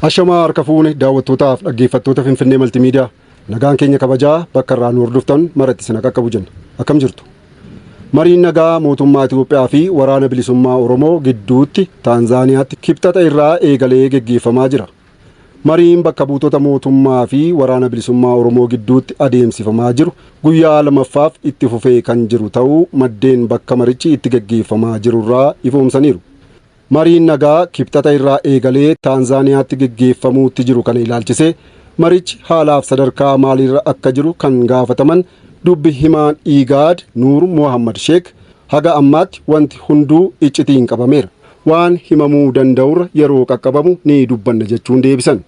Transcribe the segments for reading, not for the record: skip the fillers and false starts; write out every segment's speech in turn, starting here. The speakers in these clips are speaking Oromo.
Ashamaa harka fuune daawwattootaaf dhaggeeffattoota Finfinnee Maltiimiidiyaa nagaan keenya kabajaa bakka irraa nu hordoftan maratti isin qaqqabu jenna. Akkam jirtu? Mariin nagaa mootummaa Itoophiyaa fi waraana bilisummaa Oromoo gidduutti Taanzaaniyaatti kibxata irraa eegalee geggeeffamaa jira. Mariin bakka buutota mootummaa fi waraana bilisummaa Oromoo gidduutti adeemsifamaa jiru guyyaa lamaffaaf itti fufee kan jiru ta'uu maddeen bakka marichi itti geggeeffamaa jirurraa ifoomsaniiru. Mariin nagaa kibxata irraa eegalee Taanzaaniyaatti geggeeffamuutti jiru kana ilaalchisee marichi haalaaf sadarkaa maalirra akka jiru kan gaafataman dubbi himaan Igaad Nuur Mohammad Sheek haga ammaatti wanti hunduu iccitiin qabameera. Waan himamuu danda'urra yeroo qaqqabamu ni dubbanna jechuun deebisan.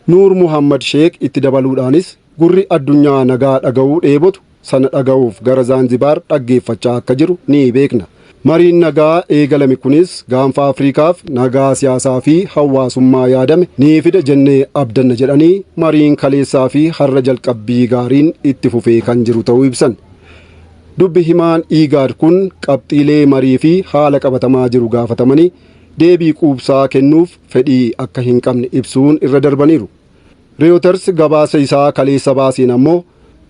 Nuur Mohammad Sheek itti dabaluudhaanis gurri addunyaa nagaa dhaga'uu dheebotu sana dhaga'uuf gara Zaanzibaar dhaggeeffachaa akka jiru ni beekna. Mariin nagaa eegalame kunis gaanfa Afriikaaf nagaa siyaasaa fi hawaasummaa yaadame ni fida jennee abdanna jedhanii mariin kaleessaa fi har'a jalqabbii gaariin itti fufee kan jiru ta'uu ibsan. Dubbi himaan Igaad kun qabxiilee marii fi haala qabatamaa jiru gaafatamanii deebii quubsaa kennuuf fedhii akka hin qabne ibsuun irra darbaniiru. Reuters gabaasa isaa kaleessa baaseen ammoo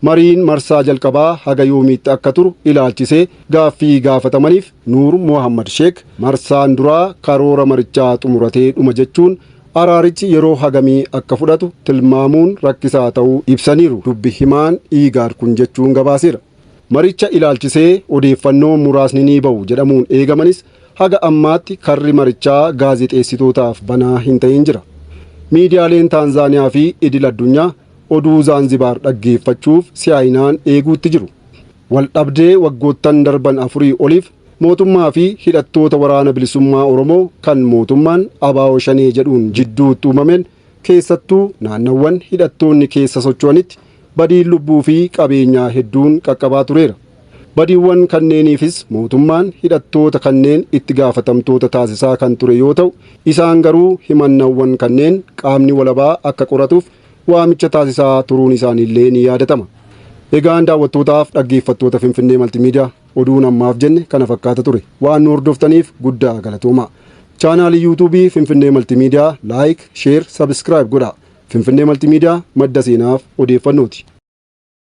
mariin marsaa jalqabaa haga yoomiitti akka turu ilaalchisee gaaffii gaafatamaniif Nuur Mohammad Sheek marsaan duraa karoora marichaa xumuratee dhuma jechuun araarichi yeroo hagamii akka fudhatu tilmaamuun rakkisaa ta'uu ibsaniiru. Dubbi himaan Igaad kun jechuun gabaaseera. Maricha ilaalchisee odeeffannoo muraasni ni ba'u jedhamuun eegamanis haga ammaatti karri marichaa gaazexeessitootaaf banaa hin ta'in jira. Miidiyaaleen Taanzaaniyaa fi idil addunyaa oduu Zaanzibaar dhaggeeffachuuf si'aayinaan eeguutti jiru. Waldhabdee waggoottan darban 4 oliif mootummaa fi hidhattoota waraana bilisummaa Oromoo kan mootummaan Abaawoo Shanee jedhuun jidduutti uumameen keessattuu naannawwan hidhattoonni keessa socho'anitti badiin lubbuu fi qabeenyaa hedduun qaqqabaa tureera. Badiiwwan kanneeniifis mootummaan hidhattoota kanneen itti gaafatamtoota taasisaa kan ture yoo ta'u, isaan garuu himannawwan kanneen qaamni walabaa akka qoratuuf waamicha taasisaa turuun isaaniillee ni yaadatama. Egaan daawwattootaaf dhaggeeffattoota Finfinnee Maltiimiidiyaa oduun ammaaf jenne kana fakkaata ture. Waan nu hordoftaniif guddaa galatoomaa. Chaanaalii yuutuubii Finfinnee Maltiimiidiyaa laayik, sheer, sabiskiraayib godhaa. Finfinnee Maltiimiidiyaa madda seenaaf odeeffannooti.